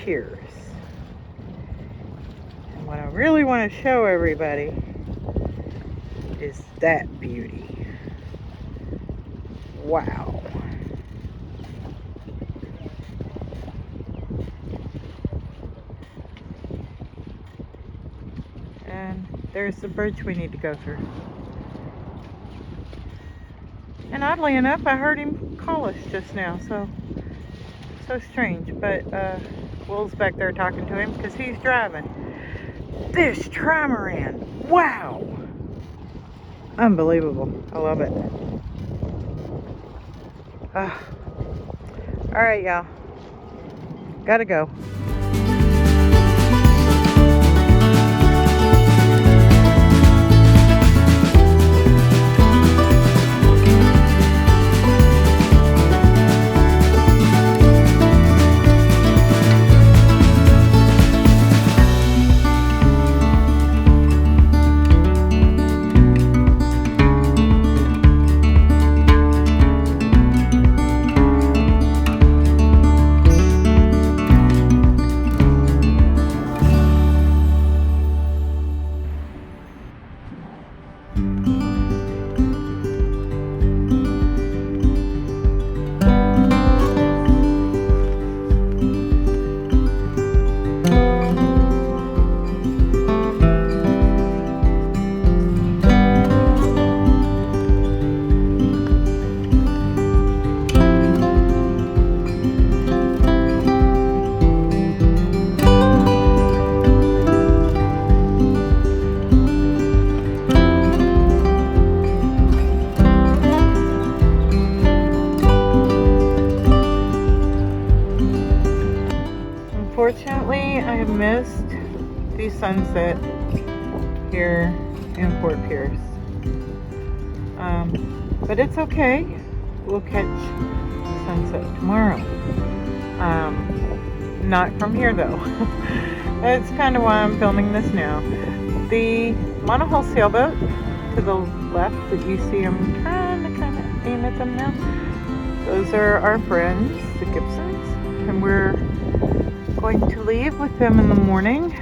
piers. And what I really want to show everybody is that beauty. Wow. And there's the bridge we need to go through. And oddly enough, I heard him call us just now, so strange. But Will's back there talking to him because he's driving. This trimaran, wow! Unbelievable. I love it. Alright, y'all. Gotta go. Unfortunately, I have missed the sunset here in Fort Pierce. But it's okay. We'll catch the sunset tomorrow. Not from here though. That's kind of why I'm filming this now. The monohull sailboat to the left that you see, I'm trying to kind of aim at them now. Those are our friends, the Gibsons, and we're going to leave with them in the morning.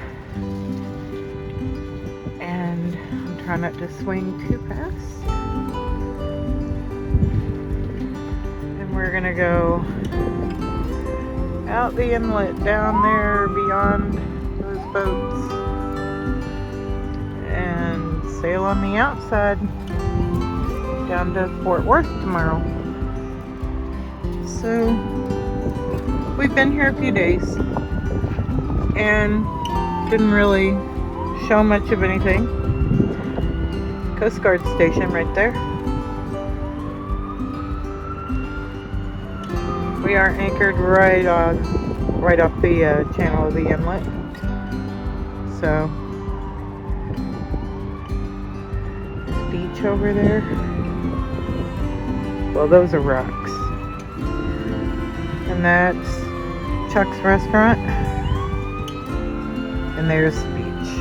And I'm trying not to swing too fast. And we're gonna go out the inlet down there beyond those boats and sail on the outside down to Fort Worth tomorrow. So we've been here a few days and didn't really show much of anything. Coast Guard station right there. We are anchored right off the channel of the inlet. So beach over there. Well, those are rocks. And that's Chuck's restaurant. And there's the beach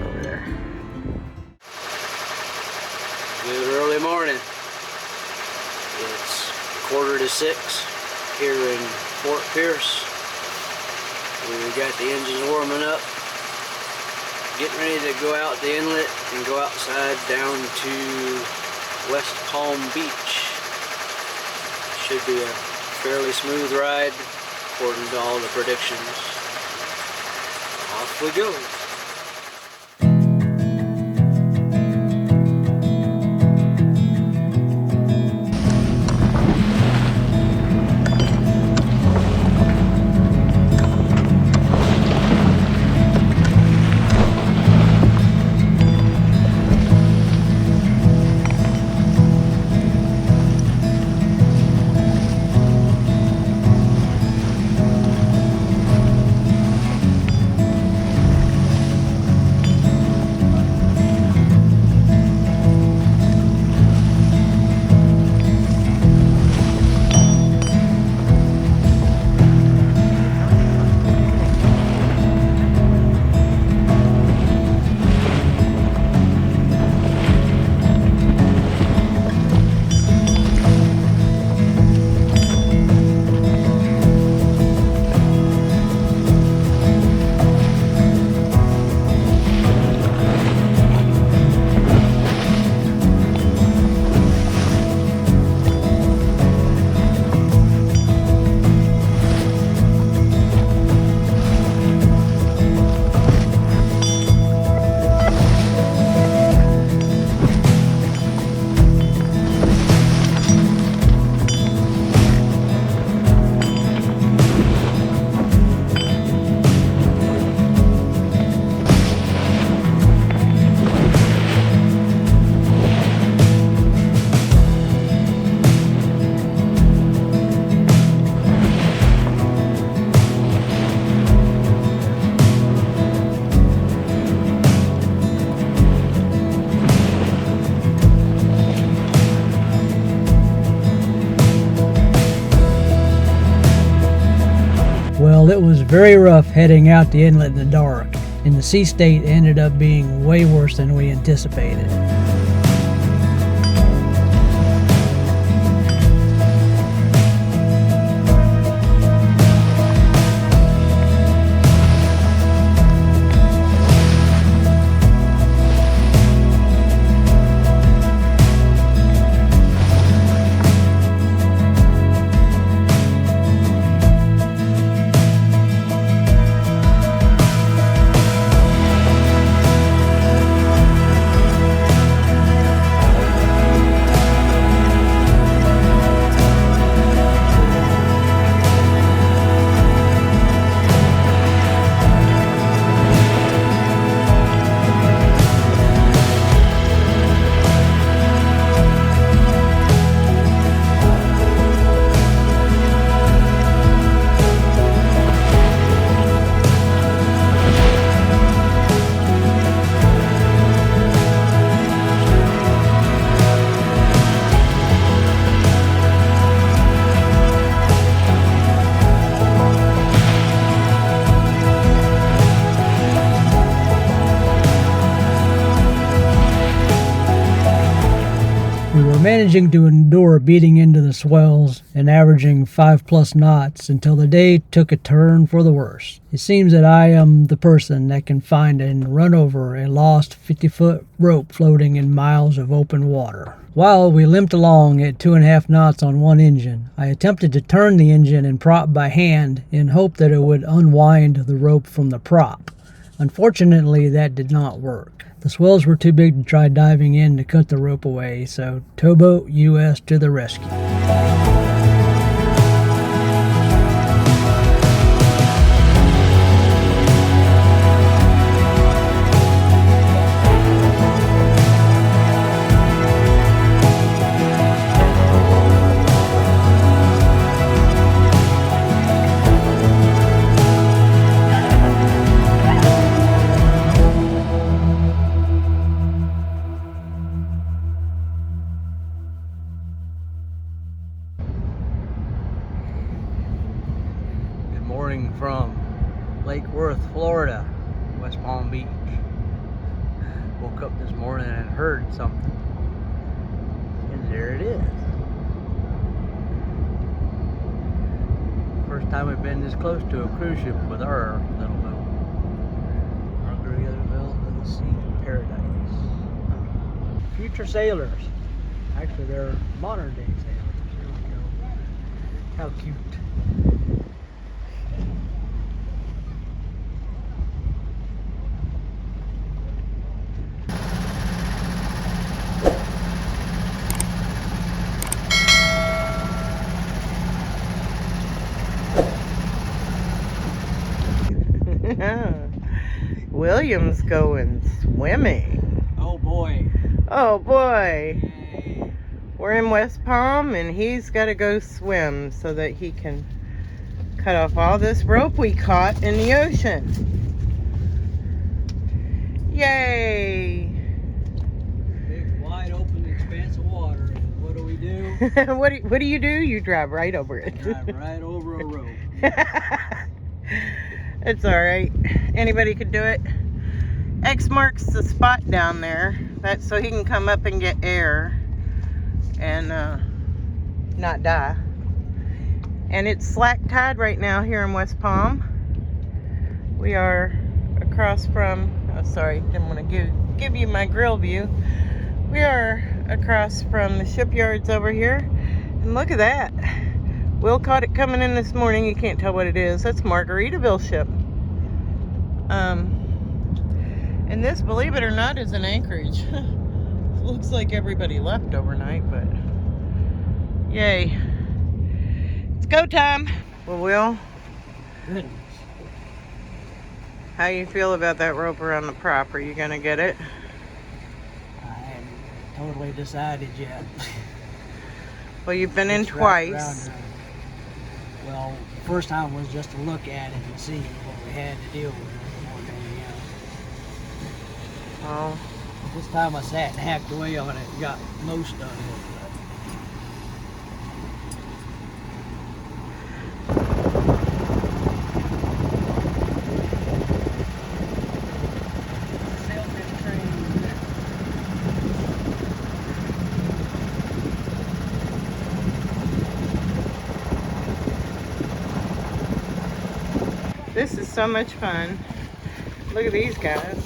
over there. Good early morning. It's 5:45 here in Fort Pierce. We got the engines warming up, getting ready to go out the inlet and go outside down to West Palm Beach. Should be a fairly smooth ride according to all the predictions. Off we go. Well, it was very rough heading out the inlet in the dark, and the sea state ended up being way worse than we anticipated. We were managing to endure beating into the swells and averaging 5+ knots until the day took a turn for the worse. It seems that I am the person that can find and run over a lost 50-foot rope floating in miles of open water. While we limped along at 2.5 knots on one engine, I attempted to turn the engine and prop by hand in hope that it would unwind the rope from the prop. Unfortunately, that did not work. The swells were too big to try diving in to cut the rope away, so Towboat US to the rescue. Morning from Lake Worth, Florida, West Palm Beach. Woke up this morning and heard something, and there it is. First time we've been this close to a cruise ship with our little boat. Margaritaville of the Sea Paradise. Future sailors. Actually, they're modern day sailors. There we go. How cute. William's going swimming. Oh boy. Oh boy. Yay. We're in West Palm and he's got to go swim so that he can cut off all this rope we caught in the ocean. Yay. Big, wide open expanse of water. What do we do? What do you do? You drive right over it. Drive right over a rope. It's alright. Anybody could do it. X marks the spot down there. That's so he can come up and get air and not die. And it's slack tide right now here in West Palm. We are across from, oh sorry, didn't want to give you my grill view. We are across from the shipyards over here. And look at that. Will caught it coming in this morning. You can't tell what it is. That's Margaritaville ship. And this, believe it or not, is an anchorage. Looks like everybody left overnight, but yay. It's go time. Well, Will, Goodness. how you feel about that rope around the prop? Are you gonna get it? I haven't totally decided yet. Well, you've been in It's wrapped twice. around her. Well, the first time was just to look at it and see what we had to deal with more than anything else. Oh, This time I sat and hacked away on it and got most of it. This is so much fun. Look at these guys.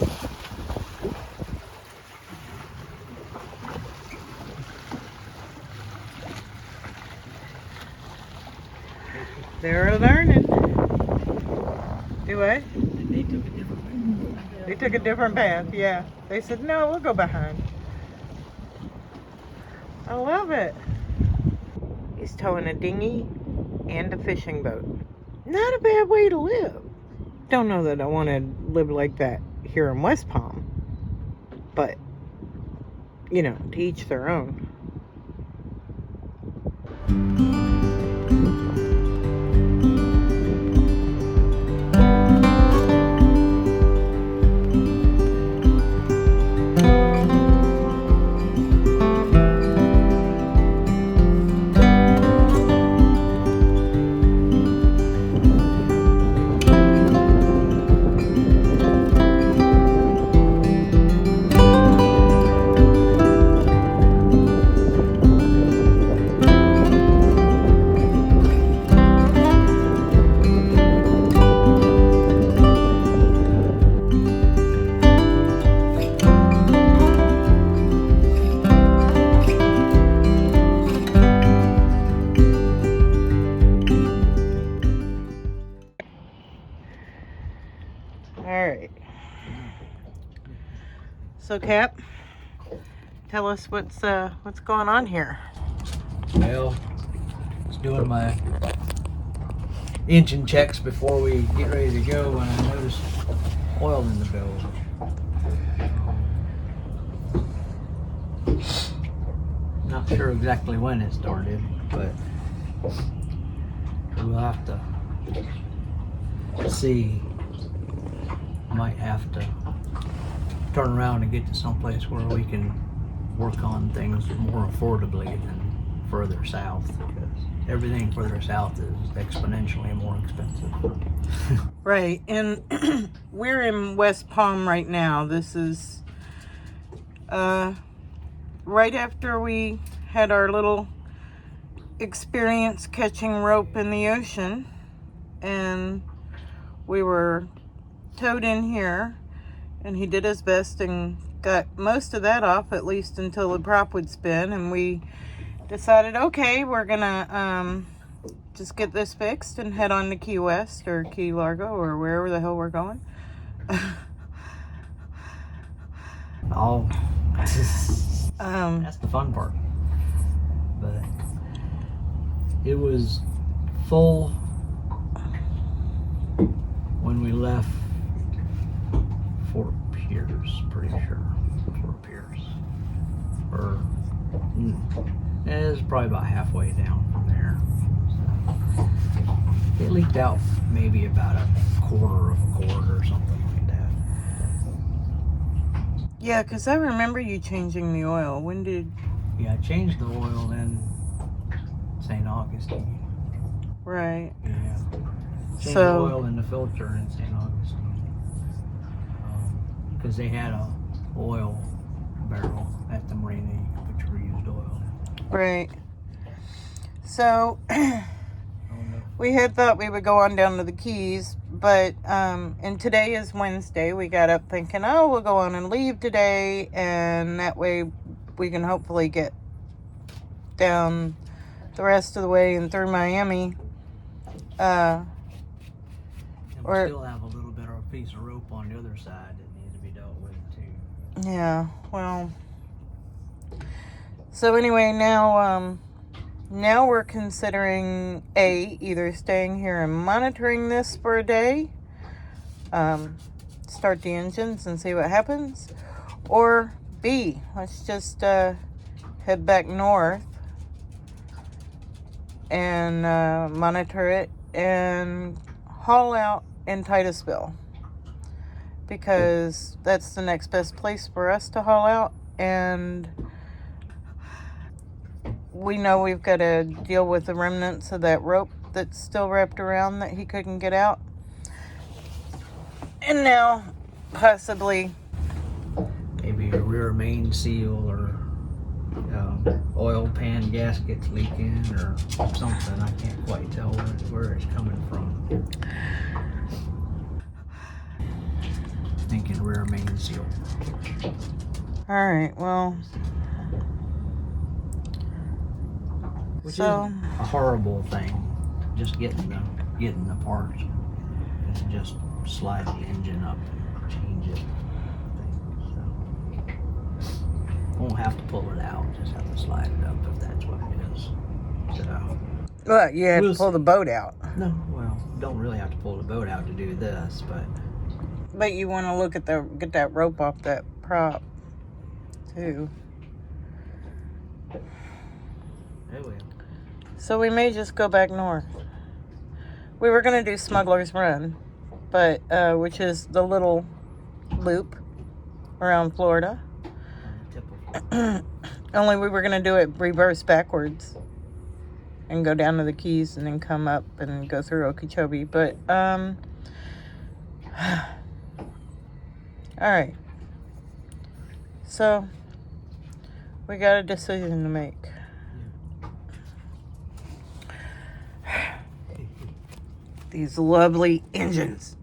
They're learning. Do what? They took a different path, yeah. They said, no, we'll go behind. I love it. He's towing a dinghy and a fishing boat. Not a bad way to live. Don't know that I want to live like that here in West Palm. But, you know, to each their own. Alright. So Cap, tell us what's going on here. Well, just doing my engine checks before we get ready to go, and I noticed oil in the bilge. Not sure exactly when it started, but we'll have to see. Might have to turn around and get to someplace where we can work on things more affordably than further south, because everything further south is exponentially more expensive. Right, and we're in West Palm right now. This is right after we had our little experience catching rope in the ocean, and we were towed in here, and he did his best and got most of that off, at least until the prop would spin, and we decided, okay, we're gonna just get this fixed and head on to Key West or Key Largo or wherever the hell we're going. Oh, that's the fun part. But it was full when we left Fort Pierce, pretty sure. Fort Pierce. Or, it was probably about halfway down from there. So, it leaked out maybe about a quarter of a quart or something like that. Yeah, because I remember you changing the oil. When did... Yeah, I changed the oil in St. Augustine. Right. Yeah. Changed So, the oil in the filter in St. Augustine. Because they had a oil barrel at the marina you could put your reused oil in. right. So, we had thought we would go on down to the Keys, but, and today is Wednesday. We got up thinking, oh, we'll go on and leave today, and that way we can hopefully get down the rest of the way and through Miami. And we Or- still have a little bit of a piece of rope on the other side that needs to be dealt with too. Yeah, well, so anyway, now we're considering either staying here and monitoring this for a day, start the engines and see what happens, or B, let's just head back north and monitor it and haul out in Titusville, because that's the next best place for us to haul out, and we know we've got to deal with the remnants of that rope that's still wrapped around that he couldn't get out, and now possibly Maybe a rear main seal or oil pan gaskets leaking or something. I can't quite tell where it's coming from. stinking rear main seal. Alright, well. Which So, isn't a horrible thing. Just getting the parts. It's just slide the engine up and change it. So, won't have to pull it out, just have to slide it up if that's what it is. So, well, you have we'll to pull see. the boat out. No, well, don't really have to pull the boat out to do this, but But you want to look at get that rope off that prop, too. oh well. So we may just go back north. We were going to do Smuggler's Run, but which is the little loop around Florida. Only we were going to do it reverse backwards and go down to the Keys and then come up and go through Okeechobee. But, all right. So, we got a decision to make. These lovely engines.